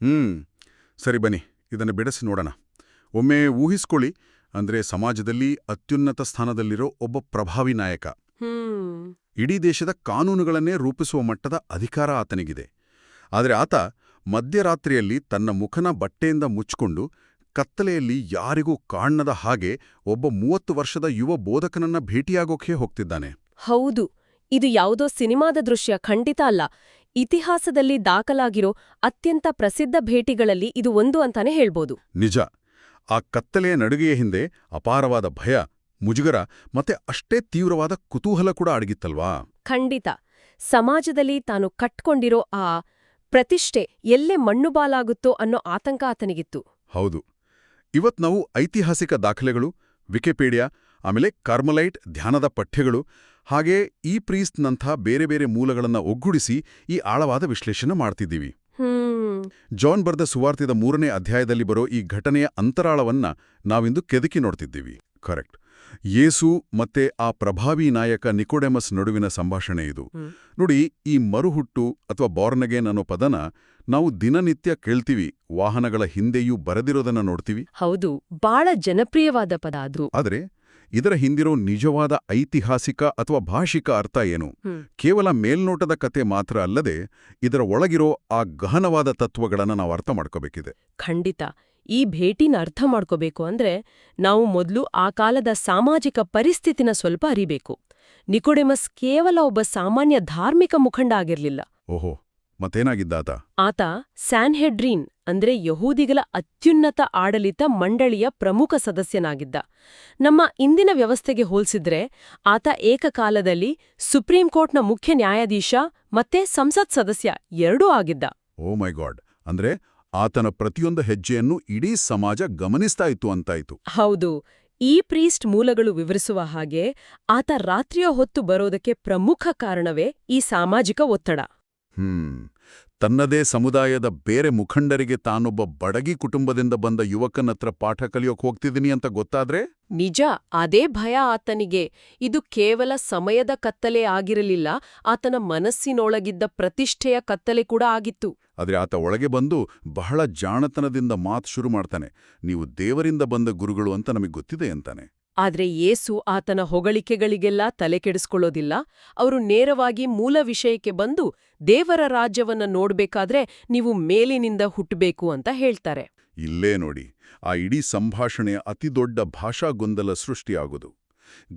ಹ್ಮ್ ಸರಿ ಬನ್ನಿ, ಇದನ್ನು ಬಿಡಿಸಿ ನೋಡೋಣ. ಒಮ್ಮೆ ಊಹಿಸ್ಕೊಳ್ಳಿ, ಅಂದ್ರೆ ಸಮಾಜದಲ್ಲಿ ಅತ್ಯುನ್ನತ ಸ್ಥಾನದಲ್ಲಿರೋ ಒಬ್ಬ ಪ್ರಭಾವಿ ನಾಯಕ. ಹ್ಮ್ ಇಡೀ ದೇಶದ ಕಾನೂನುಗಳನ್ನೇ ರೂಪಿಸುವ ಮಟ್ಟದ ಅಧಿಕಾರ ಆತನಿಗಿದೆ. ಆದರೆ ಆತ ಮಧ್ಯರಾತ್ರಿಯಲ್ಲಿ ತನ್ನ ಮುಖನ ಬಟ್ಟೆಯಿಂದ ಮುಚ್ಚಿಕೊಂಡು ಕತ್ತಲೆಯಲ್ಲಿ ಯಾರಿಗೂ ಕಾಣದ ಹಾಗೆ ಒಬ್ಬ 30 ವರ್ಷದ ಯುವ ಬೋಧಕನನ್ನ ಭೇಟಿಯಾಗೋಕೆ ಹೋಗ್ತಿದ್ದಾನೆ. ಹೌದು, ಇದು ಯಾವುದೋ ಸಿನಿಮಾದ ದೃಶ್ಯ ಖಂಡಿತ ಅಲ್ಲ. ಇತಿಹಾಸದಲ್ಲಿ ದಾಖಲಾಗಿರೋ ಅತ್ಯಂತ ಪ್ರಸಿದ್ಧ ಭೇಟಿಗಳಲ್ಲಿ ಇದು ಒಂದು ಅಂತಾನೆ ಹೇಳ್ಬೋದು. ನಿಜ. ಆ ಕತ್ತಲೆಯ ನಡುಗೆಯ ಹಿಂದೆ ಅಪಾರವಾದ ಭಯ, ಮುಜುಗರ ಮತ್ತೆ ಅಷ್ಟೇ ತೀವ್ರವಾದ ಕುತೂಹಲ ಕೂಡ ಅಡಗಿತ್ತಲ್ವಾ? ಖಂಡಿತ. ಸಮಾಜದಲ್ಲಿ ತಾನು ಕಟ್ಕೊಂಡಿರೋ ಆ ಪ್ರತಿಷ್ಠೆ ಎಲ್ಲೇ ಮಣ್ಣುಪಾಲಾಗುತ್ತೋ ಅನ್ನೋ ಆತಂಕ ಆತನಿಗಿತ್ತು. ಹೌದು. ಇವತ್ ನಾವು ಐತಿಹಾಸಿಕ ದಾಖಲೆಗಳು, ವಿಕಿಪೀಡಿಯಾ, ಆಮೇಲೆ ಕಾರ್ಮಲೈಟ್ ಧ್ಯಾನದ ಪಠ್ಯಗಳು, ಹಾಗೇ ಈ ಪ್ರೀಸ್ಟ್ನಂಥ ಬೇರೆ ಬೇರೆ ಮೂಲಗಳನ್ನ ಒಗ್ಗೂಡಿಸಿ ಈ ಆಳವಾದ ವಿಶ್ಲೇಷಣೆ ಮಾಡ್ತಿದ್ದೀವಿ. ಜಾನ್ ಬರೆದ ಸುವಾರ್ತೆದ 3ನೇ ಅಧ್ಯಾಯದಲ್ಲಿ ಬರೋ ಈ ಘಟನೆಯ ಅಂತರಾಳವನ್ನ ನಾವಿಂದು ಕೆದಕಿ ನೋಡ್ತಿದ್ದೀವಿ. ಕರೆಕ್ಟ್. ಯೇಸು ಮತ್ತೆ ಆ ಪ್ರಭಾವಿ ನಾಯಕ ನಿಕೋಡೆಮಸ್ ನಡುವಿನ ಸಂಭಾಷಣೆ ಇದು. ನೋಡಿ, ಈ ಮರುಹುಟ್ಟು ಅಥವಾ ಬಾರ್ನ್ ಅಗೇನ್ ಅನ್ನೋ ಪದನ ನಾವು ದಿನನಿತ್ಯ ಕೇಳ್ತೀವಿ, ವಾಹನಗಳ ಹಿಂದೆಯೂ ಬರೆದಿರೋದನ್ನ ನೋಡ್ತೀವಿ. ಹೌದು, ಬಾಳ ಜನಪ್ರಿಯವಾದ ಪದ ಅದು. ಆದರೆ ಇದರ ಹಿಂದಿರೋ ನಿಜವಾದ ಐತಿಹಾಸಿಕ ಅಥವಾ ಭಾಷಿಕ ಅರ್ಥ ಏನು? ಕೇವಲ ಮೇಲ್ನೋಟದ ಕತೆ ಮಾತ್ರ ಅಲ್ಲದೆ ಇದರ ಒಳಗಿರೋ ಆ ಗಹನವಾದ ತತ್ವಗಳನ್ನು ನಾವು ಅರ್ಥ ಮಾಡ್ಕೋಬೇಕಿದೆ. ಖಂಡಿತ. ಈ ಭೇಟಿನ ಅರ್ಥ ಮಾಡ್ಕೋಬೇಕು ಅಂದ್ರೆ ನಾವು ಮೊದಲು ಆ ಕಾಲದ ಸಾಮಾಜಿಕ ಪರಿಸ್ಥಿತಿನ ಸ್ವಲ್ಪ ಅರಿಬೇಕು. ನಿಕೋಡೆಮಸ್ ಕೇವಲ ಒಬ್ಬ ಸಾಮಾನ್ಯ ಧಾರ್ಮಿಕ ಮುಖಂಡ ಆಗಿರ್ಲಿಲ್ಲ. ಓಹೋ, ಮತ್ತೇನಾಗಿದ್ದಾತ? ಆತ ಸ್ಯಾನ್ಹೆಡ್ರಿನ್ ಅಂದ್ರೆ ಯಹೂದಿಗಳ ಅತ್ಯುನ್ನತ ಆಡಳಿತ ಮಂಡಳಿಯ ಪ್ರಮುಖ ಸದಸ್ಯನಾಗಿದ್ದ. ನಮ್ಮ ಇಂದಿನ ವ್ಯವಸ್ಥೆಗೆ ಹೋಲ್ಸಿದ್ರೆ ಆತ ಏಕಕಾಲದಲ್ಲಿ ಸುಪ್ರೀಂ ಕೋರ್ಟ್ನ ಮುಖ್ಯ ನ್ಯಾಯಾಧೀಶ ಮತ್ತೆ ಸಂಸತ್ ಸದಸ್ಯ ಎರಡೂ ಆಗಿದ್ದ. ಓ ಮೈ ಗಾಡ್, ಅಂದ್ರೆ ಆತನ ಪ್ರತಿಯೊಂದು ಹೆಜ್ಜೆಯನ್ನು ಇಡೀ ಸಮಾಜ ಗಮನಿಸ್ತಾ ಇತ್ತು ಅಂತಾಯ್ತು. ಹೌದು. ಈ ಪ್ರೀಸ್ಟ್ ಮೂಲಗಳು ವಿವರಿಸುವ ಹಾಗೆ ಆತ ರಾತ್ರಿಯ ಹೊತ್ತು ಬರೋದಕ್ಕೆ ಪ್ರಮುಖ ಕಾರಣವೇ ಈ ಸಾಮಾಜಿಕ ಒತ್ತಡ. ತನ್ನದೇ ಸಮುದಾಯದ ಬೇರೆ ಮುಖಂಡರಿಗೆ ತಾನೊಬ್ಬ ಬಡಗಿ ಕುಟುಂಬದಿಂದ ಬಂದ ಯುವಕನತ್ರ ಪಾಠ ಕಲಿಯೋಕ್ ಹೋಗ್ತಿದ್ದೀನಿ ಅಂತ ಗೊತ್ತಾದ್ರೆ? ನಿಜ, ಅದೇ ಭಯ ಆತನಿಗೆ. ಇದು ಕೇವಲ ಸಮಯದ ಕತ್ತಲೆ ಆಗಿರಲಿಲ್ಲ, ಆತನ ಮನಸ್ಸಿನೊಳಗಿದ್ದ ಪ್ರತಿಷ್ಠೆಯ ಕತ್ತಲೆ ಕೂಡ ಆಗಿತ್ತು. ಆದ್ರೆ ಆತ ಒಳಗೆ ಬಂದು ಬಹಳ ಜಾಣತನದಿಂದ ಮಾತು ಶುರು ಮಾಡ್ತಾನೆ. ನೀವು ದೇವರಿಂದ ಬಂದ ಗುರುಗಳು ಅಂತ ನಮಗೆ ಗೊತ್ತಿದೆ ಅಂತಾನೆ. ಆದ್ರೆ ಯೇಸು ಆತನ ಹೊಗಳಿಕೆಗಳಿಗೆಲ್ಲ ತಲೆ ಕೆಡಿಸ್ಕೊಳ್ಳೋದಿಲ್ಲ. ಅವರು ನೇರವಾಗಿ ಮೂಲ ವಿಷಯಕ್ಕೆ ಬಂದು ದೇವರ ರಾಜ್ಯವನ್ನ ನೋಡ್ಬೇಕಾದ್ರೆ ನೀವು ಮೇಲಿನಿಂದ ಹುಟ್ಟಬೇಕು ಅಂತ ಹೇಳ್ತಾರೆ. ಇಲ್ಲೇ ನೋಡಿ, ಆ ಇಡೀ ಸಂಭಾಷಣೆಯ ಅತಿದೊಡ್ಡ ಭಾಷಾ ಗೊಂದಲ ಸೃಷ್ಟಿಯಾಗೋದು.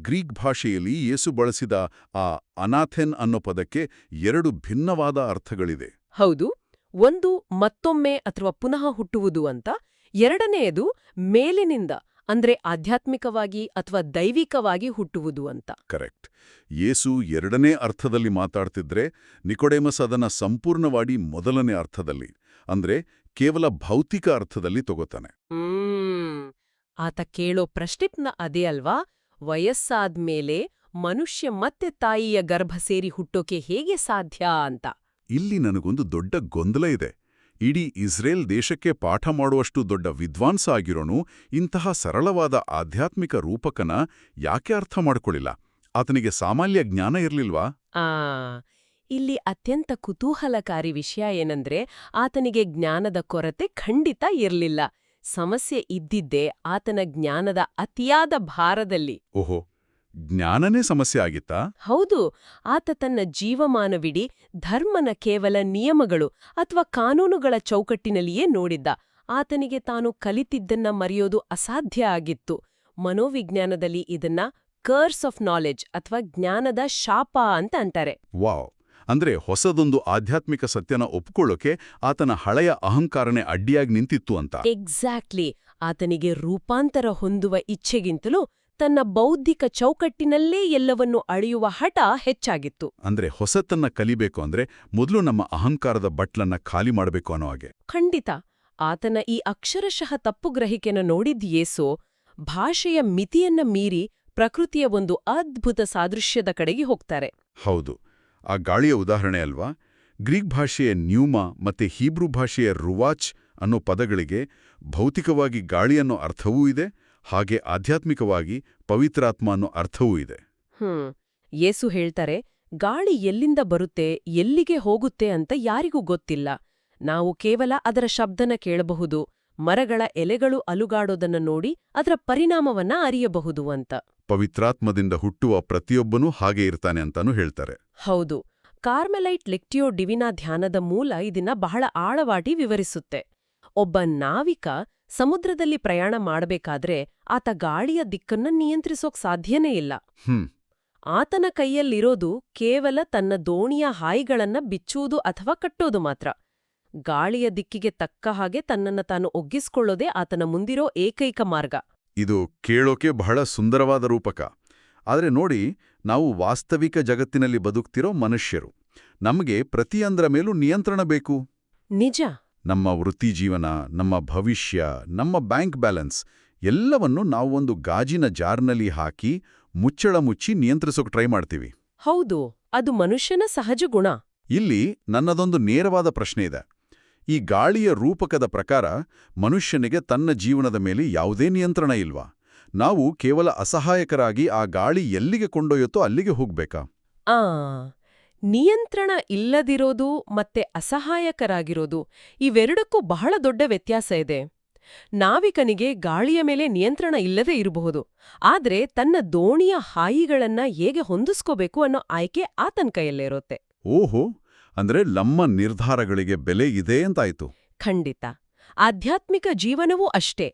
ಗ್ರೀಕ್ ಭಾಷೆಯಲ್ಲಿ ಯೇಸು ಬಳಸಿದ ಆ ಅನಾಥೆನ್ ಅನ್ನೋ ಪದಕ್ಕೆ 2 ಭಿನ್ನವಾದ ಅರ್ಥಗಳಿದೆ. ಹೌದು, ಒಂದು ಮತ್ತೊಮ್ಮೆ ಅಥವಾ ಪುನಃ ಹುಟ್ಟುವುದು ಅಂತ, ಎರಡನೆಯದು ಮೇಲಿನಿಂದ ಅಂದ್ರೆ ಆಧ್ಯಾತ್ಮಿಕವಾಗಿ ಅಥವಾ ದೈವಿಕವಾಗಿ ಹುಟ್ಟುವುದು ಅಂತ. ಕರೆಕ್ಟ್. ಯೇಸು 2ನೇ ಅರ್ಥದಲ್ಲಿ ಮಾತಾಡ್ತಿದ್ರೆ ನಿಕೋಡೆಮಸ್ ಅದನ್ನ ಸಂಪೂರ್ಣವಾಗಿ ಮೊದಲನೇ ಅರ್ಥದಲ್ಲಿ, ಅಂದ್ರೆ ಕೇವಲ ಭೌತಿಕ ಅರ್ಥದಲ್ಲಿ ತಗೋತಾನೆ. ಆತ ಕೇಳೋ ಪ್ರಶ್ನೆಪ್ನ ಅದೇ ಅಲ್ವಾ? ವಯಸ್ಸಾದ್ಮೇಲೆ ಮನುಷ್ಯ ಮತ್ತೆ ತಾಯಿಯ ಗರ್ಭ ಸೇರಿ ಹುಟ್ಟೋಕೆ ಹೇಗೆ ಸಾಧ್ಯ ಅಂತ. ಇಲ್ಲಿ ನನಗೊಂದು ದೊಡ್ಡ ಗೊಂದಲ ಇದೆ. ಇಡೀ ಇಸ್ರೇಲ್ ದೇಶಕ್ಕೆ ಪಾಠ ಮಾಡುವಷ್ಟು ದೊಡ್ಡ ವಿದ್ವಾಂಸ ಆಗಿರೋನು ಇಂತಹ ಸರಳವಾದ ಆಧ್ಯಾತ್ಮಿಕ ರೂಪಕನ ಯಾಕೆ ಅರ್ಥ ಮಾಡ್ಕೊಳ್ಳಿಲ್ಲ? ಆತನಿಗೆ ಸಾಮಾನ್ಯ ಜ್ಞಾನ ಇರ್ಲಿಲ್ವಾ? ಇಲ್ಲಿ ಅತ್ಯಂತ ಕುತೂಹಲಕಾರಿ ವಿಷಯ ಏನಂದ್ರೆ ಆತನಿಗೆ ಜ್ಞಾನದ ಕೊರತೆ ಖಂಡಿತ ಇರ್ಲಿಲ್ಲ. ಸಮಸ್ಯೆ ಇದ್ದಿದ್ದೇ ಆತನ ಜ್ಞಾನದ ಅತಿಯಾದ ಭಾರದಲ್ಲಿ. ಓಹೋ, ಜ್ಞಾನನೇ ಸಮಸ್ಯೆ ಆಗಿತ್ತಾ? ಹೌದು. ಆತ ತನ್ನ ಜೀವಮಾನವಿಡೀ ಧರ್ಮನ ಕೇವಲ ನಿಯಮಗಳು ಅಥವಾ ಕಾನೂನುಗಳ ಚೌಕಟ್ಟಿನಲ್ಲಿಯೇ ನೋಡಿದ್ದ. ಆತನಿಗೆ ತಾನು ಕಲಿತಿದ್ದನ್ನ ಮರೆಯೋದು ಅಸಾಧ್ಯ ಆಗಿತ್ತು. ಮನೋವಿಜ್ಞಾನದಲ್ಲಿ ಇದನ್ನ ಕರ್ಸ್ ಆಫ್ ನಾಲೆಡ್ಜ್ ಅಥವಾ ಜ್ಞಾನದ ಶಾಪ ಅಂತ ಅಂತಾರೆ. ವಾವ್! ಅಂದ್ರೆ ಹೊಸದೊಂದು ಆಧ್ಯಾತ್ಮಿಕ ಸತ್ಯನ ಒಪ್ಕೊಳ್ಳೋಕೆ ಆತನ ಹಳೆಯ ಅಹಂಕಾರನೇ ಅಡ್ಡಿಯಾಗಿ ನಿಂತಿತ್ತು ಅಂತ. ಎಕ್ಸಾಕ್ಟ್ಲಿ. ಆತನಿಗೆ ರೂಪಾಂತರ ಹೊಂದುವ ಇಚ್ಛೆಗಿಂತಲೂ ತನ್ನ ಬೌದ್ಧಿಕ ಚೌಕಟ್ಟಿನಲ್ಲೇ ಎಲ್ಲವನ್ನೂ ಅಳೆಯುವ ಹಠ ಹೆಚ್ಚಾಗಿತ್ತು. ಅಂದ್ರೆ ಹೊಸತನ್ನ ಕಲಿಬೇಕು ಅಂದ್ರೆ ಮೊದಲು ನಮ್ಮ ಅಹಂಕಾರದ ಬಟ್ಲನ್ನ ಖಾಲಿ ಮಾಡಬೇಕು ಅನ್ನೋ ಹಾಗೆ. ಖಂಡಿತ. ಆತನ ಈ ಅಕ್ಷರಶಃ ತಪ್ಪು ಗ್ರಹಿಕೆನ ನೋಡಿದ್ ಯೇಸು ಭಾಷೆಯ ಮಿತಿಯನ್ನ ಮೀರಿ ಪ್ರಕೃತಿಯ ಒಂದು ಅದ್ಭುತ ಸಾದೃಶ್ಯದ ಕಡೆಗೆ ಹೋಗ್ತಾರೆ. ಹೌದು, ಆ ಗಾಳಿಯ ಉದಾಹರಣೆ ಅಲ್ವಾ? ಗ್ರೀಕ್ ಭಾಷೆಯ ನ್ಯೂಮಾ ಮತ್ತೆ ಹೀಬ್ರೂ ಭಾಷೆಯ ರುವಾಚ್ ಅನ್ನೋ ಪದಗಳಿಗೆ ಭೌತಿಕವಾಗಿ ಗಾಳಿ ಅನ್ನೋ ಅರ್ಥವೂ ಇದೆ, ಹಾಗೆ ಆಧ್ಯಾತ್ಮಿಕವಾಗಿ ಪವಿತ್ರಾತ್ಮ ಅನ್ನೋ ಅರ್ಥವೂ ಇದೆ. ಯೇಸು ಹೇಳ್ತಾರೆ, ಗಾಳಿ ಎಲ್ಲಿಂದ ಬರುತ್ತೆ, ಎಲ್ಲಿಗೆ ಹೋಗುತ್ತೆ ಅಂತ ಯಾರಿಗೂ ಗೊತ್ತಿಲ್ಲ. ನಾವು ಕೇವಲ ಅದರ ಶಬ್ದನ ಕೇಳಬಹುದು, ಮರಗಳ ಎಲೆಗಳು ಅಲುಗಾಡೋದನ್ನ ನೋಡಿ ಅದರ ಪರಿಣಾಮವನ್ನ ಅರಿಯಬಹುದು ಅಂತ. ಪವಿತ್ರಾತ್ಮದಿಂದ ಹುಟ್ಟುವ ಪ್ರತಿಯೊಬ್ಬನೂ ಹಾಗೆ ಇರ್ತಾನೆ ಅಂತಾನೂ ಹೇಳ್ತಾರೆ. ಹೌದು. ಕಾರ್ಮೆಲೈಟ್ ಲೆಕ್ಟಿಯೋ ಡಿವಿನಾ ಧ್ಯಾನದ ಮೂಲ ಇದನ್ನ ಬಹಳ ಆಳವಾಗಿ ವಿವರಿಸುತ್ತೆ. ಒಬ್ಬ ನಾವಿಕ ಸಮುದ್ರದಲ್ಲಿ ಪ್ರಯಾಣ ಮಾಡಬೇಕಾದ್ರೆ ಆತ ಗಾಳಿಯ ದಿಕ್ಕನ್ನ ನಿಯಂತ್ರಿಸೋಕ್ ಸಾಧ್ಯನೇ ಇಲ್ಲ. ಆತನ ಕೈಯಲ್ಲಿರೋದು ಕೇವಲ ತನ್ನ ದೋಣಿಯ ಹಾಯಿಗಳನ್ನ ಬಿಚ್ಚುವುದು ಅಥವಾ ಕಟ್ಟೋದು ಮಾತ್ರ. ಗಾಳಿಯ ದಿಕ್ಕಿಗೆ ತಕ್ಕ ಹಾಗೆ ತನ್ನನ್ನ ತಾನು ಒಗ್ಗಿಸ್ಕೊಳ್ಳೋದೇ ಆತನ ಮುಂದಿರೋ ಏಕೈಕ ಮಾರ್ಗ. ಇದು ಕೇಳೋಕೆ ಬಹಳ ಸುಂದರವಾದ ರೂಪಕ. ಆದರೆ ನೋಡಿ, ನಾವು ವಾಸ್ತವಿಕ ಜಗತ್ತಿನಲ್ಲಿ ಬದುಕ್ತಿರೋ ಮನುಷ್ಯರು. ನಮಗೆ ಪ್ರತಿಯೊಂದರ ಮೇಲೂ ನಿಯಂತ್ರಣ ಬೇಕು. ನಿಜ. ನಮ್ಮ ವೃತ್ತಿ ಜೀವನ, ನಮ್ಮ ಭವಿಷ್ಯ, ನಮ್ಮ ಬ್ಯಾಂಕ್ ಬ್ಯಾಲೆನ್ಸ್ ಎಲ್ಲವನ್ನೂ ನಾವು ಒಂದು ಗಾಜಿನ ಜಾರ್ನಲ್ಲಿ ಹಾಕಿ ಮುಚ್ಚಳ ಮುಚ್ಚಿ ನಿಯಂತ್ರಿಸೋಕೆ ಟ್ರೈ ಮಾಡ್ತೀವಿ. ಹೌದು, ಅದು ಮನುಷ್ಯನ ಸಹಜ ಗುಣ. ಇಲ್ಲಿ ನನ್ನದೊಂದು ನೇರವಾದ ಪ್ರಶ್ನೆ ಇದೆ. ಈ ಗಾಳಿಯ ರೂಪಕದ ಪ್ರಕಾರ ಮನುಷ್ಯನಿಗೆ ತನ್ನ ಜೀವನದ ಮೇಲೆ ಯಾವುದೇ ನಿಯಂತ್ರಣ ಇಲ್ವಾ? ನಾವು ಕೇವಲ ಅಸಹಾಯಕರಾಗಿ ಆ ಗಾಳಿ ಎಲ್ಲಿಗೆ ಕೊಂಡೊಯ್ಯುತ್ತೋ ಅಲ್ಲಿಗೆ ಹೋಗ್ಬೇಕಾ? ನಿಯಂತ್ರಣ ಇಲ್ಲದಿರೋದು ಮತ್ತೆ ಅಸಹಾಯಕರಾಗಿರೋದು ಇವೆರಡಕ್ಕೂ ಬಹಳ ದೊಡ್ಡ ವ್ಯತ್ಯಾಸ ಇದೆ. ನಾವಿಕನಿಗೆ ಗಾಳಿಯ ಮೇಲೆ ನಿಯಂತ್ರಣ ಇಲ್ಲದೇ ಇರಬಹುದು, ಆದ್ರೆ ತನ್ನ ದೋಣಿಯ ಹಾಯಿಗಳನ್ನ ಹೇಗೆ ಹೊಂದಿಸ್ಕೋಬೇಕು ಅನ್ನೋ ಆಯ್ಕೆ ಆತನ ಕೈಯಲ್ಲಿರುತ್ತೆ. ಓಹೋ, ಅಂದ್ರೆ ನಮ್ಮ ನಿರ್ಧಾರಗಳಿಗೆ ಬೆಲೆ ಇದೆ ಅಂತಾಯ್ತು. ಖಂಡಿತ. ಆಧ್ಯಾತ್ಮಿಕ ಜೀವನವೂ ಅಷ್ಟೇ.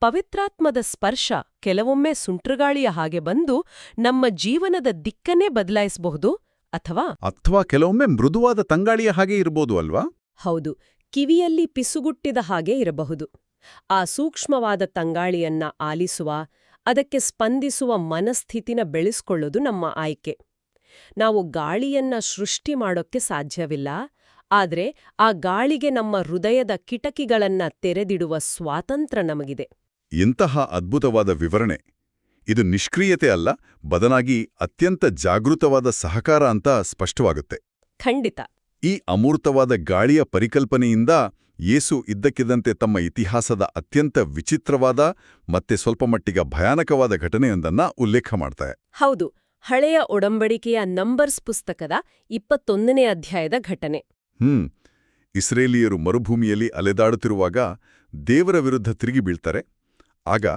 ಪವಿತ್ರಾತ್ಮದ ಸ್ಪರ್ಶ ಕೆಲವೊಮ್ಮೆ ಸುಂಟ್ರಗಾಳಿಯ ಹಾಗೆ ಬಂದು ನಮ್ಮ ಜೀವನದ ದಿಕ್ಕನ್ನೇ ಬದಲಾಯಿಸಬಹುದು, ಅಥವಾ ಕೆಲವೊಮ್ಮೆ ಮೃದುವಾದ ತಂಗಾಳಿಯ ಹಾಗೆ ಇರಬಹುದು ಅಲ್ವಾ? ಹೌದು, ಕಿವಿಯಲ್ಲಿ ಪಿಸುಗುಟ್ಟಿದ ಹಾಗೆ ಇರಬಹುದು. ಆ ಸೂಕ್ಷ್ಮವಾದ ತಂಗಾಳಿಯನ್ನ ಆಲಿಸುವ, ಅದಕ್ಕೆ ಸ್ಪಂದಿಸುವ ಮನಸ್ಥಿತಿನ ಬೆಳೆಸ್ಕೊಳ್ಳೋದು ನಮ್ಮ ಆಯ್ಕೆ. ನಾವು ಗಾಳಿಯನ್ನ ಸೃಷ್ಟಿ ಮಾಡೋಕ್ಕೆ ಸಾಧ್ಯವಿಲ್ಲ, ಆದ್ರೆ ಆ ಗಾಳಿಗೆ ನಮ್ಮ ಹೃದಯದ ಕಿಟಕಿಗಳನ್ನ ತೆರೆದಿಡುವ ಸ್ವಾತಂತ್ರ್ಯ ನಮಗಿದೆ. ಇಂತಹ ಅದ್ಭುತವಾದ ವಿವರಣೆ. ಇದು ನಿಷ್ಕ್ರಿಯತೆ ಅಲ್ಲ, ಬದಲಾಗಿ ಅತ್ಯಂತ ಜಾಗೃತವಾದ ಸಹಕಾರ ಅಂತ ಸ್ಪಷ್ಟವಾಗುತ್ತೆ. ಖಂಡಿತ. ಈ ಅಮೂರ್ತವಾದ ಗಾಳಿಯ ಪರಿಕಲ್ಪನೆಯಿಂದ ಯೇಸು ಇದ್ದಕ್ಕಿದ್ದಂತೆ ತಮ್ಮ ಇತಿಹಾಸದ ಅತ್ಯಂತ ವಿಚಿತ್ರವಾದ ಮತ್ತೆ ಸ್ವಲ್ಪ ಮಟ್ಟಿಗೆ ಭಯಾನಕವಾದ ಘಟನೆಯೊಂದನ್ನ ಉಲ್ಲೇಖ ಮಾಡ್ತಾರೆ. ಹೌದು, ಹಳೆಯ ಒಡಂಬಡಿಕೆಯ ನಂಬರ್ಸ್ ಪುಸ್ತಕದ 21ನೇ ಅಧ್ಯಾಯದ ಘಟನೆ. ಇಸ್ರೇಲಿಯರು ಮರುಭೂಮಿಯಲ್ಲಿ ಅಲೆದಾಡುತ್ತಿರುವಾಗ ದೇವರ ವಿರುದ್ಧ ತಿರುಗಿ ಬೀಳ್ತಾರೆ. ಆಗ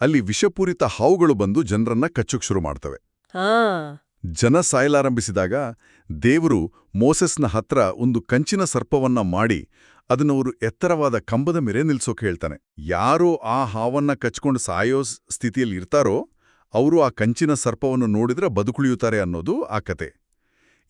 ಅಲ್ಲಿ ವಿಷಪೂರಿತ ಹಾವುಗಳು ಬಂದು ಜನರನ್ನ ಕಚ್ಚುಕ್ ಶುರು ಮಾಡ್ತವೆ. ಜನ ಸಾಯಲಾರಂಭಿಸಿದಾಗ ದೇವರು ಮೋಸೆಸ್ನ ಹತ್ರ ಒಂದು ಕಂಚಿನ ಸರ್ಪವನ್ನ ಮಾಡಿ ಅದನ್ನವರು ಎತ್ತರವಾದ ಕಂಬದ ಮೇಲೆ ನಿಲ್ಸೋಕೆ ಹೇಳ್ತಾನೆ. ಯಾರೋ ಆ ಹಾವನ್ನ ಕಚ್ಕೊಂಡು ಸಾಯೋ ಸ್ಥಿತಿಯಲ್ಲಿ ಇರ್ತಾರೋ ಅವರು ಆ ಕಂಚಿನ ಸರ್ಪವನ್ನು ನೋಡಿದ್ರೆ ಬದುಕುಳಿಯುತ್ತಾರೆ ಅನ್ನೋದು ಆ ಕತೆ.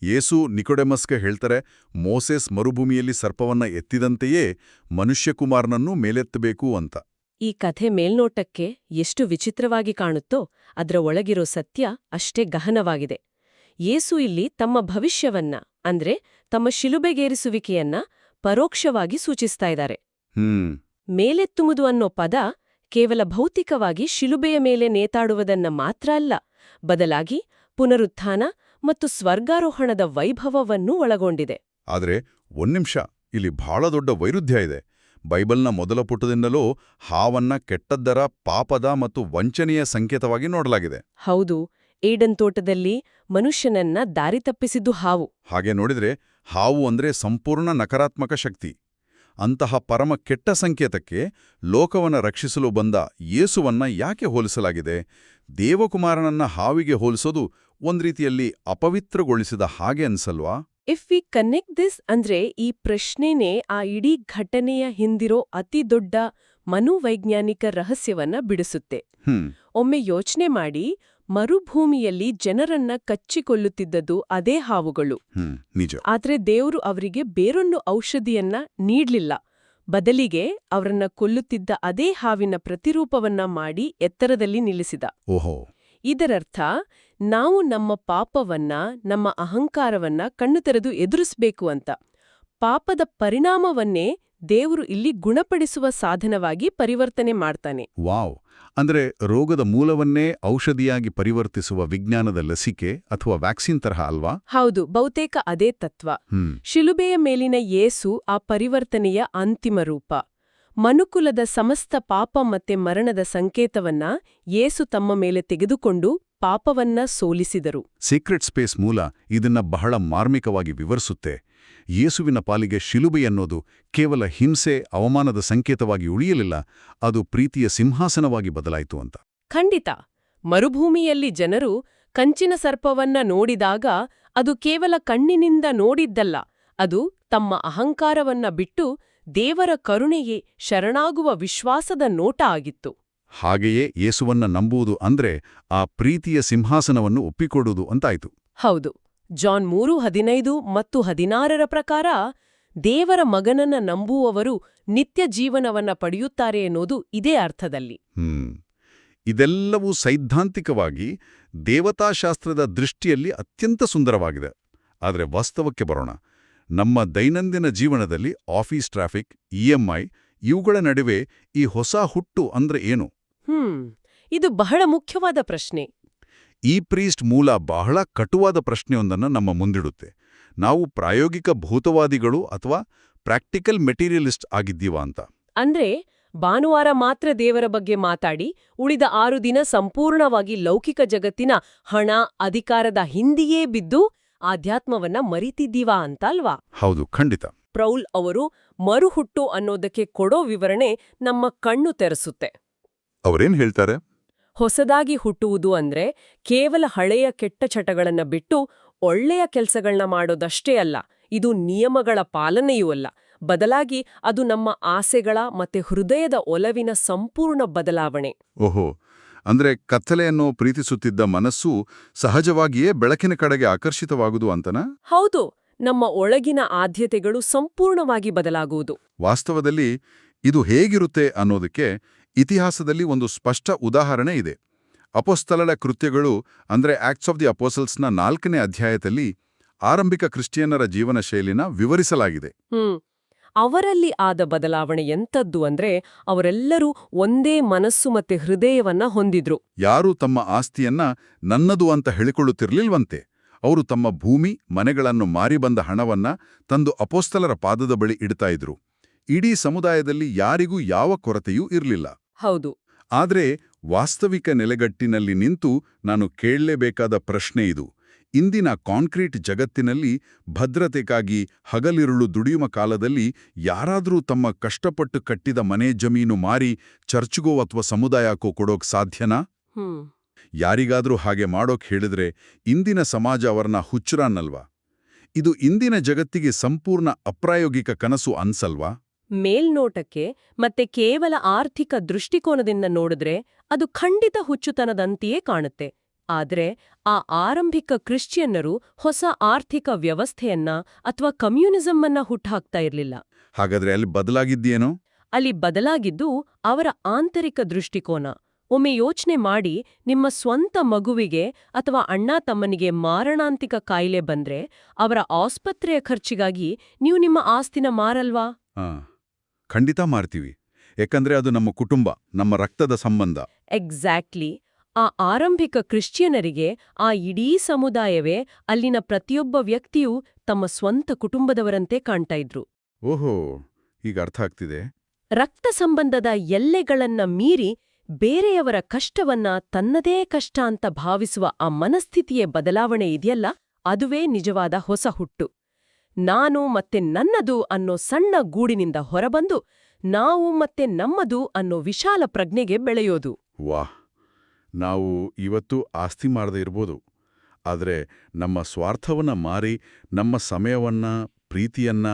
ಯೇಸು ನಿಕೋಡೆಮಸ್ಗೆ ಹೇಳ್ತಾರೆ, ಮೋಸೆಸ್ ಮರುಭೂಮಿಯಲ್ಲಿ ಸರ್ಪವನ್ನ ಎತ್ತಿದಂತೆಯೇ ಮನುಷ್ಯಕುಮಾರನನ್ನೂ ಮೇಲೆತ್ತಬೇಕು ಅಂತ. ಈ ಕಥೆ ಮೇಲ್ನೋಟಕ್ಕೆ ಎಷ್ಟು ವಿಚಿತ್ರವಾಗಿ ಕಾಣುತ್ತೋ ಅದರ ಒಳಗಿರೋ ಸತ್ಯ ಅಷ್ಟೇ ಗಹನವಾಗಿದೆ. ಯೇಸು ಇಲ್ಲಿ ತಮ್ಮ ಭವಿಷ್ಯವನ್ನ, ಅಂದ್ರೆ ತಮ್ಮ ಶಿಲುಬೆಗೇರಿಸುವಿಕೆಯನ್ನ ಪರೋಕ್ಷವಾಗಿ ಸೂಚಿಸ್ತಾ ಇದ್ದಾರೆ. ಮೇಲೆತ್ತುವುದು ಅನ್ನೋ ಪದ ಕೇವಲ ಭೌತಿಕವಾಗಿ ಶಿಲುಬೆಯ ಮೇಲೆ ನೇತಾಡುವುದನ್ನ ಮಾತ್ರ ಅಲ್ಲ, ಬದಲಾಗಿ ಪುನರುತ್ಥಾನ ಮತ್ತು ಸ್ವರ್ಗಾರೋಹಣದ ವೈಭವವನ್ನೂ ಒಳಗೊಂಡಿದೆ. ಆದ್ರೆ ಒಂದ್ನಿಮಿಷ, ಇಲ್ಲಿ ಬಹಳ ದೊಡ್ಡ ವೈರುಧ್ಯ ಇದೆ. ಬೈಬಲ್ನ ಮೊದಲ ಪುಟದಿಂದಲೂ ಹಾವನ್ನ ಕೆಟ್ಟದ್ದರ, ಪಾಪದ ಮತ್ತು ವಂಚನೆಯ ಸಂಕೇತವಾಗಿ ನೋಡಲಾಗಿದೆ. ಹೌದು, ಏಡನ್ ತೋಟದಲ್ಲಿ ಮನುಷ್ಯನನ್ನ ದಾರಿ ತಪ್ಪಿಸಿದ್ದು ಹಾವು. ಹಾಗೆ ನೋಡಿದ್ರೆ ಹಾವು ಅಂದ್ರೆ ಸಂಪೂರ್ಣ ನಕಾರಾತ್ಮಕ ಶಕ್ತಿ. ಅಂತಹ ಪರಮ ಕೆಟ್ಟ ಸಂಕೇತಕ್ಕೆ ಲೋಕವನ್ನ ರಕ್ಷಿಸಲು ಬಂದ ಯೇಸುವನ್ನ ಯಾಕೆ ಹೋಲಿಸಲಾಗಿದೆ? ದೇವಕುಮಾರನನ್ನ ಹಾವಿಗೆ ಹೋಲಿಸೋದು ಒಂದ್ ರೀತಿಯಲ್ಲಿ ಅಪವಿತ್ರಗೊಳಿಸಿದ ಹಾಗೆ ಅನ್ಸಲ್ವಾ? ಇಫ್ ವಿ ಕನೆಕ್ಟ್ ದಿಸ್, ಅಂದ್ರೆ ಈ ಪ್ರಶ್ನೆನೇ ಆ ಇಡೀ ಘಟನೆಯ ಹಿಂದಿರೋ ಅತಿ ದೊಡ್ಡ ಮನೋವೈಜ್ಞಾನಿಕ ರಹಸ್ಯವನ್ನ ಬಿಡಿಸುತ್ತೆ. ಒಮ್ಮೆ ಯೋಚನೆ ಮಾಡಿ, ಮರುಭೂಮಿಯಲ್ಲಿ ಜನರನ್ನ ಕಚ್ಚಿಕೊಲ್ಲುತ್ತಿದ್ದದ್ದು ಅದೇ ಹಾವುಗಳು. ನಿಜ. ಆದ್ರೆ ದೇವರು ಅವರಿಗೆ ಬೇರೊಂದು ಔಷಧಿಯನ್ನ ನೀಡ್ಲಿಲ್ಲ. ಬದಲಿಗೆ ಅವರನ್ನ ಕೊಲ್ಲುತ್ತಿದ್ದ ಅದೇ ಹಾವಿನ ಪ್ರತಿರೂಪವನ್ನ ಮಾಡಿ ಎತ್ತರದಲ್ಲಿ ನಿಲ್ಲಿಸಿದ. ಓಹೋ. ಇದರರ್ಥ ನಾವು ನಮ್ಮ ಪಾಪವನ್ನ, ನಮ್ಮ ಅಹಂಕಾರವನ್ನ ಕಣ್ಣು ತೆರೆದು ಎದುರಿಸ್ಬೇಕು ಅಂತ. ಪಾಪದ ಪರಿಣಾಮವನ್ನೇ ದೇವರು ಇಲ್ಲಿ ಗುಣಪಡಿಸುವ ಸಾಧನವಾಗಿ ಪರಿವರ್ತನೆ ಮಾಡ್ತಾನೆ. ವಾವ್! ಅಂದ್ರೆ ರೋಗದ ಮೂಲವನ್ನೇ ಔಷಧಿಯಾಗಿ ಪರಿವರ್ತಿಸುವ ವಿಜ್ಞಾನದ ಲಸಿಕೆ ಅಥವಾ ವ್ಯಾಕ್ಸಿನ್ ತರಹ ಅಲ್ವಾ? ಹೌದು, ಬಹುತೇಕ ಅದೇ ತತ್ವ. ಶಿಲುಬೆಯ ಮೇಲಿನ ಯೇಸು ಆ ಪರಿವರ್ತನೆಯ ಅಂತಿಮ ರೂಪ. ಮನುಕುಲದ ಸಮಸ್ತ ಪಾಪ ಮತ್ತೆ ಮರಣದ ಸಂಕೇತವನ್ನ ಯೇಸು ತಮ್ಮ ಮೇಲೆ ತೆಗೆದುಕೊಂಡು ಪಾಪವನ್ನ ಸೋಲಿಸಿದರು. ಸೀಕ್ರೆಟ್ ಸ್ಪೇಸ್ ಮೂಲ ಇದನ್ನ ಬಹಳ ಮಾರ್ಮಿಕವಾಗಿ ವಿವರಿಸುತ್ತೆ. ಯೇಸುವಿನ ಪಾಲಿಗೆ ಶಿಲುಬೆ ಅನ್ನೋದು ಕೇವಲ ಹಿಂಸೆ ಅವಮಾನದ ಸಂಕೇತವಾಗಿ ಉಳಿಯಲಿಲ್ಲ, ಅದು ಪ್ರೀತಿಯ ಸಿಂಹಾಸನವಾಗಿ ಬದಲಾಯಿತು ಅಂತ. ಖಂಡಿತ. ಮರುಭೂಮಿಯಲ್ಲಿ ಜನರು ಕಂಚಿನ ಸರ್ಪವನ್ನ ನೋಡಿದಾಗ ಅದು ಕೇವಲ ಕಣ್ಣಿನಿಂದ ನೋಡಿದ್ದಲ್ಲ, ಅದು ತಮ್ಮ ಅಹಂಕಾರವನ್ನ ಬಿಟ್ಟು ದೇವರ ಕರುಣೆಗೆ ಶರಣಾಗುವ ವಿಶ್ವಾಸದ ನೋಟ ಆಗಿತ್ತು. ಹಾಗೆಯೇ ಯೇಸುವನ್ನ ನಂಬುವುದು ಅಂದ್ರೆ ಆ ಪ್ರೀತಿಯ ಸಿಂಹಾಸನವನ್ನು ಒಪ್ಪಿಕೊಡುವುದು ಅಂತಾಯ್ತು. ಹೌದು. ಜಾನ್ 3:15 ಮತ್ತು 16 ಪ್ರಕಾರ ದೇವರ ಮಗನನ್ನ ನಂಬುವವರು ನಿತ್ಯ ಜೀವನವನ್ನ ಪಡೆಯುತ್ತಾರೆ ಎನ್ನುವುದು ಇದೇ ಅರ್ಥದಲ್ಲಿ. ಇದೆಲ್ಲವೂ ಸೈದ್ಧಾಂತಿಕವಾಗಿ ದೇವತಾಶಾಸ್ತ್ರದ ದೃಷ್ಟಿಯಲ್ಲಿ ಅತ್ಯಂತ ಸುಂದರವಾಗಿದೆ. ಆದರೆ ವಾಸ್ತವಕ್ಕೆ ಬರೋಣ. ನಮ್ಮ ದೈನಂದಿನ ಜೀವನದಲ್ಲಿ ಆಫೀಸ್ ಟ್ರಾಫಿಕ್, EMI ಇವುಗಳ ನಡುವೆ ಈ ಹೊಸ ಹುಟ್ಟು ಅಂದ್ರೆ ಏನು? ಇದು ಬಹಳ ಮುಖ್ಯವಾದ ಪ್ರಶ್ನೆ. ಈ ಪ್ರೀಸ್ಟ್ ಮೂಲ ಬಹಳ ಕಟುವಾದ ಪ್ರಶ್ನೆಯೊಂದನ್ನು ನಮ್ಮ ಮುಂದಿಡುತ್ತೆ. ನಾವು ಪ್ರಾಯೋಗಿಕ ಭೂತವಾದಿಗಳು ಅಥವಾ ಪ್ರಾಕ್ಟಿಕಲ್ ಮೆಟೀರಿಯಲಿಸ್ಟ್ ಆಗಿದ್ದೀವಾ ಅಂತ. ಅಂದ್ರೆ ಭಾನುವಾರ ಮಾತ್ರ ದೇವರ ಬಗ್ಗೆ ಮಾತಾಡಿ ಉಳಿದ 6 ದಿನ ಸಂಪೂರ್ಣವಾಗಿ ಲೌಕಿಕ ಜಗತ್ತಿನ ಹಣ, ಅಧಿಕಾರದ ಹಿಂದೆಯೇ ಬಿದ್ದು ಆಧ್ಯಾತ್ಮವನ್ನ ಮರಿತಿದ್ದೀವಾ ಅಂತಲ್ವಾ? ಹೌದು, ಖಂಡಿತ. ಪ್ರೌಲ್ ಅವರು ಮರುಹುಟ್ಟು ಅನ್ನೋದಕ್ಕೆ ಕೊಡೋ ವಿವರಣೆ ನಮ್ಮ ಕಣ್ಣು ತೆರೆಸುತ್ತೆ. ಅವರೇನ್ ಹೇಳ್ತಾರೆ? ಹೊಸದಾಗಿ ಹುಟ್ಟುವುದು ಅಂದ್ರೆ ಕೇವಲ ಹಳೆಯ ಕೆಟ್ಟ ಚಟಗಳನ್ನ ಬಿಟ್ಟು ಒಳ್ಳೆಯ ಕೆಲಸಗಳನ್ನ ಮಾಡೋದಷ್ಟೇ ಅಲ್ಲ, ಇದು ನಿಯಮಗಳ ಪಾಲನೆಯೂ ಅಲ್ಲ. ಬದಲಾಗಿ ಅದು ನಮ್ಮ ಆಸೆಗಳ ಮತ್ತೆ ಹೃದಯದ ಒಲವಿನ ಸಂಪೂರ್ಣ ಬದಲಾವಣೆ. ಓಹೋ, ಅಂದ್ರೆ ಕತ್ತಲೆಯನ್ನು ಪ್ರೀತಿಸುತ್ತಿದ್ದ ಮನಸ್ಸು ಸಹಜವಾಗಿಯೇ ಬೆಳಕಿನ ಕಡೆಗೆ ಆಕರ್ಷಿತವಾಗುವುದು ಅಂತನಾ? ಹೌದು, ನಮ್ಮ ಒಳಗಿನ ಆದ್ಯತೆಗಳು ಸಂಪೂರ್ಣವಾಗಿ ಬದಲಾಗುವುದು. ವಾಸ್ತವದಲ್ಲಿ ಇದು ಹೇಗಿರುತ್ತೆ ಅನ್ನೋದಕ್ಕೆ ಇತಿಹಾಸದಲ್ಲಿ ಒಂದು ಸ್ಪಷ್ಟ ಉದಾಹರಣೆ ಇದೆ. ಅಪೊಸ್ತಲರ ಕೃತ್ಯಗಳು ಅಂದ್ರೆ ಆಕ್ಟ್ಸ್ ಆಫ್ ದಿ ಅಪೋಸಲ್ಸ್ನ 4ನೇ ಅಧ್ಯಾಯದಲ್ಲಿ ಆರಂಭಿಕ ಕ್ರಿಶ್ಚಿಯನ್ನರ ಜೀವನ ಶೈಲಿನ ವಿವರಿಸಲಾಗಿದೆ. ಅವರಲ್ಲಿ ಆದ ಬದಲಾವಣೆ ಎಂಥದ್ದು ಅಂದ್ರೆ ಅವರೆಲ್ಲರೂ ಒಂದೇ ಮನಸ್ಸು ಮತ್ತೆ ಹೃದಯವನ್ನ ಹೊಂದಿದ್ರು. ಯಾರೂ ತಮ್ಮ ಆಸ್ತಿಯನ್ನ ನನ್ನದು ಅಂತ ಹೇಳಿಕೊಳ್ಳುತ್ತಿರ್ಲಿಲ್ವಂತೆ. ಅವರು ತಮ್ಮ ಭೂಮಿ, ಮನೆಗಳನ್ನು ಮಾರಿ ಬಂದ ಹಣವನ್ನ ತಂದು ಅಪೊಸ್ತಲರ ಪಾದದ ಬಳಿ ಇಡ್ತಾ ಇದ್ರು. ಇಡೀ ಸಮುದಾಯದಲ್ಲಿ ಯಾರಿಗೂ ಯಾವ ಕೊರತೆಯೂ ಇರಲಿಲ್ಲ. ಹೌದು. ಆದ್ರೆ ವಾಸ್ತವಿಕ ನೆಲೆಗಟ್ಟಿನಲ್ಲಿ ನಿಂತು ನಾನು ಕೇಳಲೇಬೇಕಾದ ಪ್ರಶ್ನೆ ಇದು. ಇಂದಿನ ಕಾಂಕ್ರೀಟ್ ಜಗತ್ತಿನಲ್ಲಿ ಭದ್ರತೆಗಾಗಿ ಹಗಲಿರುಳು ದುಡಿಯುವ ಕಾಲದಲ್ಲಿ ಯಾರಾದರೂ ತಮ್ಮ ಕಷ್ಟಪಟ್ಟು ಕಟ್ಟಿದ ಮನೆ ಜಮೀನು ಮಾರಿ ಚರ್ಚ್ಗೋ ಅಥವಾ ಸಮುದಾಯಕ್ಕೋ ಕೊಡೋಕ್ ಸಾಧ್ಯನಾ? ಯಾರಿಗಾದ್ರೂ ಹಾಗೆ ಮಾಡೋಕ್ ಹೇಳಿದ್ರೆ ಇಂದಿನ ಸಮಾಜ ಅವರನ್ನ ಹುಚ್ಚರನ್ನಲ್ವಾ? ಇದು ಇಂದಿನ ಜಗತ್ತಿಗೆ ಸಂಪೂರ್ಣ ಅಪ್ರಾಯೋಗಿಕ ಕನಸು ಅನ್ಸಲ್ವಾ? ಮೇಲ್ನೋಟಕ್ಕೆ ಮತ್ತೆ ಕೇವಲ ಆರ್ಥಿಕ ದೃಷ್ಟಿಕೋನದಿಂದ ನೋಡಿದ್ರೆ ಅದು ಖಂಡಿತ ಹುಚ್ಚುತನದಂತೆಯೇ ಕಾಣುತ್ತೆ. ಆದ್ರೆ ಆ ಆರಂಭಿಕ ಕ್ರಿಶ್ಚಿಯನ್ನರು ಹೊಸ ಆರ್ಥಿಕ ವ್ಯವಸ್ಥೆಯನ್ನ ಅಥವಾ ಕಮ್ಯುನಿಸಂ ಹುಟ್ಟಾಕ್ತಾ ಇರ್ಲಿಲ್ಲ. ಹಾಗಾದ್ರೆ ಅಲ್ಲಿ ಬದಲಾಗಿದ್ದೇನೋ? ಅಲ್ಲಿ ಬದಲಾಗಿದ್ದು ಅವರ ಆಂತರಿಕ ದೃಷ್ಟಿಕೋನ. ಒಮ್ಮೆ ಯೋಚನೆ ಮಾಡಿ, ನಿಮ್ಮ ಸ್ವಂತ ಮಗುವಿಗೆ ಅಥವಾ ಅಣ್ಣ ತಮ್ಮನಿಗೆ ಮಾರಣಾಂತಿಕ ಕಾಯಿಲೆ ಬಂದ್ರೆ ಅವರ ಆಸ್ಪತ್ರೆಯ ಖರ್ಚಿಗಾಗಿ ನೀವು ನಿಮ್ಮ ಆಸ್ತಿನ ಮಾರಲ್ವಾ? ಖಂಡಿತ ಮಾರ್ತೀವಿ. ಯಾಕಂದ್ರೆ ಅದು ನಮ್ಮ ಕುಟುಂಬ, ನಮ್ಮ ರಕ್ತದ ಸಂಬಂಧ. ಎಕ್ಸಾಕ್ಟ್ಲಿ. ಆ ಆರಂಭಿಕ ಕ್ರಿಶ್ಚಿಯನರಿಗೆ ಆ ಇಡೀ ಸಮುದಾಯವೇ, ಅಲ್ಲಿನ ಪ್ರತಿಯೊಬ್ಬ ವ್ಯಕ್ತಿಯೂ ತಮ್ಮ ಸ್ವಂತ ಕುಟುಂಬದವರಂತೆ ಕಾಣ್ತಾ ಇದ್ರು. ಓಹೋ, ಈಗ ಅರ್ಥ ಆಗ್ತಿದೆ. ರಕ್ತ ಸಂಬಂಧದ ಎಲ್ಲೆಗಳನ್ನ ಮೀರಿ ಬೇರೆಯವರ ಕಷ್ಟವನ್ನ ತನ್ನದೇ ಕಷ್ಟ ಅಂತ ಭಾವಿಸುವ ಆ ಮನಸ್ಥಿತಿಯ ಬದಲಾವಣೆ ಇದೆಯಲ್ಲ, ಅದುವೇ ನಿಜವಾದ ಹೊಸ ಹುಟ್ಟು. ನಾನು ಮತ್ತೆ ನನ್ನದು ಅನ್ನೋ ಸಣ್ಣ ಗೂಡಿನಿಂದ ಹೊರಬಂದು ನಾವು ಮತ್ತೆ ನಮ್ಮದು ಅನ್ನೋ ವಿಶಾಲ ಪ್ರಜ್ಞೆಗೆ ಬೆಳೆಯೋದು. ವಾಹ್! ನಾವು ಇವತ್ತು ಆಸ್ತಿ ಮಾರದೇ ಇರ್ಬೋದು, ಆದರೆ ನಮ್ಮ ಸ್ವಾರ್ಥವನ್ನ ಮಾರಿ ನಮ್ಮ ಸಮಯವನ್ನ, ಪ್ರೀತಿಯನ್ನ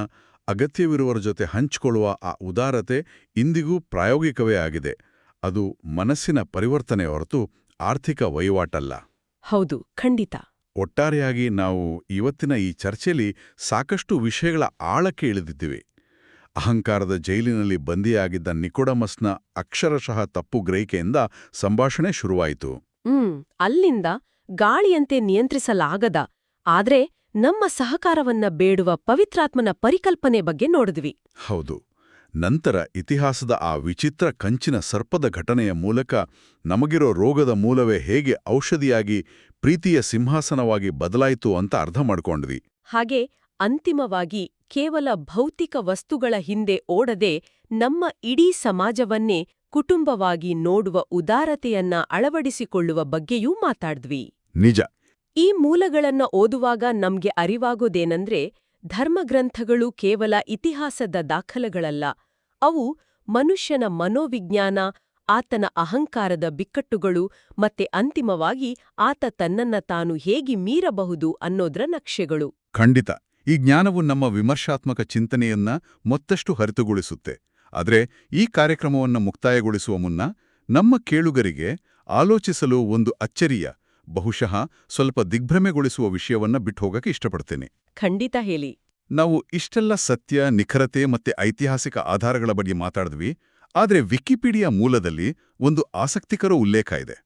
ಅಗತ್ಯವಿರುವವರ ಜೊತೆ ಹಂಚಿಕೊಳ್ಳುವ ಆ ಉದಾರತೆ ಇಂದಿಗೂ ಪ್ರಾಯೋಗಿಕವೇ ಆಗಿದೆ. ಅದು ಮನಸ್ಸಿನ ಪರಿವರ್ತನೆ ಹೊರತು ಆರ್ಥಿಕ ವಹಿವಾಟಲ್ಲ. ಹೌದು, ಖಂಡಿತ. ಒಟ್ಟಾರೆಯಾಗಿ ನಾವು ಇವತ್ತಿನ ಈ ಚರ್ಚೆಯಲ್ಲಿ ಸಾಕಷ್ಟು ವಿಷಯಗಳ ಆಳಕ್ಕೆ ಇಳಿದಿದ್ದೀವಿ. ಅಹಂಕಾರದ ಜೈಲಿನಲ್ಲಿ ಬಂದಿಯಾಗಿದ್ದ ನಿಕೋಡಮಸ್ನ ಅಕ್ಷರಶಃ ತಪ್ಪು ಗ್ರಹಿಕೆಯಿಂದ ಸಂಭಾಷಣೆ ಶುರುವಾಯಿತು. ಅಲ್ಲಿಂದ ಗಾಳಿಯಂತೆ ನಿಯಂತ್ರಿಸಲಾಗದ, ಆದ್ರೆ ನಮ್ಮ ಸಹಕಾರವನ್ನ ಬೇಡುವ ಪವಿತ್ರಾತ್ಮನ ಪರಿಕಲ್ಪನೆ ಬಗ್ಗೆ ನೋಡಿದ್ವಿ. ಹೌದು. ನಂತರ ಇತಿಹಾಸದ ಆ ವಿಚಿತ್ರ ಕಂಚಿನ ಸರ್ಪದ ಘಟನೆಯ ಮೂಲಕ ನಮಗಿರೋ ರೋಗದ ಮೂಲವೇ ಹೇಗೆ ಔಷಧಿಯಾಗಿ ಪ್ರೀತಿಯ ಸಿಂಹಾಸನವಾಗಿ ಬದಲಾಯಿತು ಅಂತ ಅರ್ಥ ಮಾಡ್ಕೊಂಡ್ವಿ. ಹಾಗೆ ಅಂತಿಮವಾಗಿ ಕೇವಲ ಭೌತಿಕ ವಸ್ತುಗಳ ಹಿಂದೆ ಓಡದೆ ನಮ್ಮ ಇಡೀ ಸಮಾಜವನ್ನೇ ಕುಟುಂಬವಾಗಿ ನೋಡುವ ಉದಾರತೆಯನ್ನ ಅಳವಡಿಸಿಕೊಳ್ಳುವ ಬಗ್ಗೆಯೂ ಮಾತಾಡ್ದ್ವಿ. ನಿಜ. ಈ ಮೂಲಗಳನ್ನ ಓದುವಾಗ ನಮ್ಗೆ ಅರಿವಾಗೋದೇನಂದ್ರೆ, ಧರ್ಮಗ್ರಂಥಗಳು ಕೇವಲ ಇತಿಹಾಸದ ದಾಖಲೆಗಳಲ್ಲ. ಅವು ಮನುಷ್ಯನ ಮನೋವಿಜ್ಞಾನ, ಆತನ ಅಹಂಕಾರದ ಬಿಕ್ಕಟ್ಟುಗಳು ಮತ್ತೆ ಅಂತಿಮವಾಗಿ ಆತ ತನ್ನನ್ನ ತಾನು ಹೇಗೆ ಮೀರಬಹುದು ಅನ್ನೋದ್ರ ನಕ್ಷೆಗಳು. ಖಂಡಿತ. ಈ ಜ್ಞಾನವು ನಮ್ಮ ವಿಮರ್ಶಾತ್ಮಕ ಚಿಂತನೆಯನ್ನ ಮತ್ತಷ್ಟು ಹರಿತುಗೊಳಿಸುತ್ತೆ. ಆದರೆ ಈ ಕಾರ್ಯಕ್ರಮವನ್ನು ಮುಕ್ತಾಯಗೊಳಿಸುವ ಮುನ್ನ ನಮ್ಮ ಕೇಳುಗರಿಗೆ ಆಲೋಚಿಸಲು ಒಂದು ಅಚ್ಚರಿಯ, ಬಹುಶಃ ಸ್ವಲ್ಪ ದಿಗ್ಭ್ರಮೆಗೊಳಿಸುವ ವಿಷಯವನ್ನ ಬಿಟ್ಟುಹೋಗಕ್ಕೆ ಇಷ್ಟಪಡ್ತೇನೆ. ಖಂಡಿತ ಹೇಳಿ. ನಾವು ಇಷ್ಟೆಲ್ಲ ಸತ್ಯ, ನಿಖರತೆ ಮತ್ತೆ ಐತಿಹಾಸಿಕ ಆಧಾರಗಳ ಬಗ್ಗೆ ಮಾತಾಡಿದ್ವಿ. ಆದರೆ ವಿಕಿಪೀಡಿಯಾ ಮೂಲದಲ್ಲಿ ಒಂದು ಆಸಕ್ತಿಕರ ಉಲ್ಲೇಖ ಇದೆ.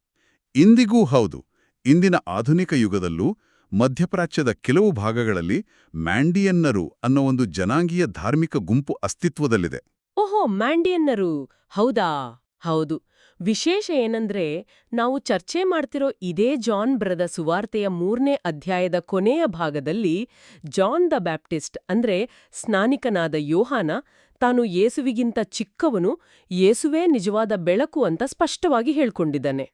ಇಂದಿಗೂ ಹೌದು, ಇಂದಿನ ಆಧುನಿಕ ಯುಗದಲ್ಲೂ ಮಧ್ಯಪ್ರಾಚ್ಯದ ಕೆಲವು ಭಾಗಗಳಲ್ಲಿ ಮ್ಯಾಂಡಿಯನ್ನರು ಅನ್ನೋ ಒಂದು ಜನಾಂಗೀಯ ಧಾರ್ಮಿಕ ಗುಂಪು ಅಸ್ತಿತ್ವದಲ್ಲಿದೆ. ಓಹೋ, ಮ್ಯಾಂಡಿಯನ್ನರು. ಹೌದಾ? ಹೌದು. ವಿಶೇಷ ಏನಂದ್ರೆ, ನಾವು ಚರ್ಚೆ ಮಾಡ್ತಿರೋ ಇದೇ ಜಾನ್ ಬರೆದ ಸುವಾರ್ತೆಯ 3ನೇ ಅಧ್ಯಾಯದ ಕೊನೆಯ ಭಾಗದಲ್ಲಿ ಜಾನ್ ದ ಬ್ಯಾಪ್ಟಿಸ್ಟ್ ಅಂದ್ರೆ ಸ್ನಾನಿಕನಾದ ಯೋಹಾನ ತಾನು ಯೇಸುವಿಗಿಂತ ಚಿಕ್ಕವನು, ಯೇಸುವೇ ನಿಜವಾದ ಬೆಳಕು ಅಂತ ಸ್ಪಷ್ಟವಾಗಿ ಹೇಳ್ಕೊಂಡಿದ್ದಾನೆ.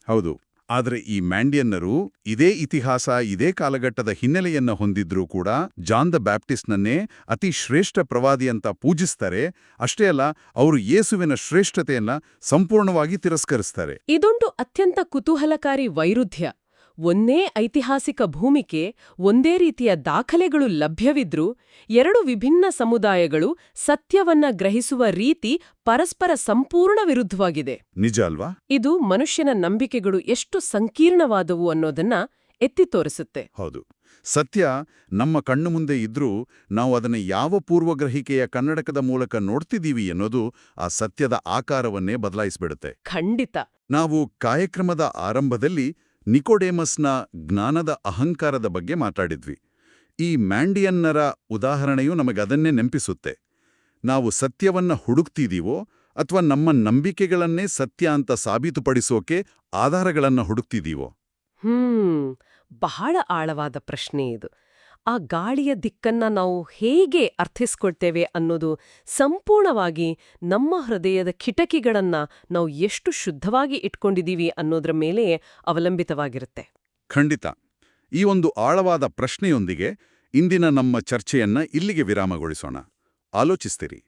ಹೌದು. ಆದರೆ ಈ ಮ್ಯಾಂಡಿಯನ್ನರು ಇದೇ ಇತಿಹಾಸ, ಇದೇ ಕಾಲಘಟ್ಟದ ಹಿನ್ನೆಲೆಯನ್ನ ಹೊಂದಿದ್ರೂ ಕೂಡ ಜಾನ್ ದ ಬ್ಯಾಪ್ಟಿಸ್ಟ್ನನ್ನೇ ಅತಿ ಶ್ರೇಷ್ಠ ಪ್ರವಾದಿ ಅಂತ ಪೂಜಿಸ್ತಾರೆ. ಅಷ್ಟೇ ಅಲ್ಲ, ಅವರು ಯೇಸುವಿನ ಶ್ರೇಷ್ಠತೆಯನ್ನ ಸಂಪೂರ್ಣವಾಗಿ ತಿರಸ್ಕರಿಸ್ತಾರೆ. ಇದೊಂದು ಅತ್ಯಂತ ಕುತೂಹಲಕಾರಿ ವೈರುಧ್ಯ. ಒಂದೇ ಐತಿಹಾಸಿಕ ಭೂಮಿಕೆ, ಒಂದೇ ರೀತಿಯ ದಾಖಲೆಗಳು ಲಭ್ಯವಿದ್ರೂ ಎರಡು ವಿಭಿನ್ನ ಸಮುದಾಯಗಳು ಸತ್ಯವನ್ನ ಗ್ರಹಿಸುವ ರೀತಿ ಪರಸ್ಪರ ಸಂಪೂರ್ಣ ವಿರುದ್ಧವಾಗಿದೆ. ನಿಜ ಅಲ್ವಾ? ಇದು ಮನುಷ್ಯನ ನಂಬಿಕೆಗಳು ಎಷ್ಟು ಸಂಕೀರ್ಣವಾದವು ಅನ್ನೋದನ್ನ ಎತ್ತಿ ತೋರಿಸುತ್ತೆ. ಹೌದು. ಸತ್ಯ ನಮ್ಮ ಕಣ್ಣು ಮುಂದೆ ಇದ್ರೂ ನಾವು ಅದನ್ನು ಯಾವ ಪೂರ್ವಗ್ರಹಿಕೆಯ ಕನ್ನಡಕದ ಮೂಲಕ ನೋಡ್ತಿದ್ದೀವಿ ಅನ್ನೋದು ಆ ಸತ್ಯದ ಆಕಾರವನ್ನೇ ಬದಲಾಯಿಸ್ಬಿಡುತ್ತೆ. ಖಂಡಿತ. ನಾವು ಕಾರ್ಯಕ್ರಮದ ಆರಂಭದಲ್ಲಿ ನಿಕೋಡೆಮಸ್ನ ಜ್ಞಾನದ ಅಹಂಕಾರದ ಬಗ್ಗೆ ಮಾತಾಡಿದ್ವಿ. ಈ ಮ್ಯಾಂಡಿಯನ್ನರ ಉದಾಹರಣೆಯು ನಮಗದನ್ನೇ ನೆನಪಿಸುತ್ತೆ. ನಾವು ಸತ್ಯವನ್ನ ಹುಡುಕ್ತಿದೀವೋ ಅಥವಾ ನಮ್ಮ ನಂಬಿಕೆಗಳನ್ನೇ ಸತ್ಯ ಅಂತ ಸಾಬೀತುಪಡಿಸೋಕೆ ಆಧಾರಗಳನ್ನ ಹುಡುಕ್ತಿದೀವೋ? ಬಹಳ ಆಳವಾದ ಪ್ರಶ್ನೆ ಇದು. ಆ ಗಾಳಿಯ ದಿಕ್ಕನ್ನ ನಾವು ಹೇಗೆ ಅರ್ಥಿಸ್ಕೊಳ್ತೇವೆ ಅನ್ನೋದು ಸಂಪೂರ್ಣವಾಗಿ ನಮ್ಮ ಹೃದಯದ ಕಿಟಕಿಗಳನ್ನ ನಾವು ಎಷ್ಟು ಶುದ್ಧವಾಗಿ ಇಟ್ಕೊಂಡಿದೀವಿ ಅನ್ನೋದ್ರ ಮೇಲೆ ಅವಲಂಬಿತವಾಗಿರುತ್ತೆ. ಖಂಡಿತ. ಈ ಒಂದು ಆಳವಾದ ಪ್ರಶ್ನೆಯೊಂದಿಗೆ ಇಂದಿನ ನಮ್ಮ ಚರ್ಚೆಯನ್ನ ಇಲ್ಲಿಗೆ ವಿರಾಮಗೊಳಿಸೋಣ. ಆಲೋಚಿಸ್ತೀರಿ.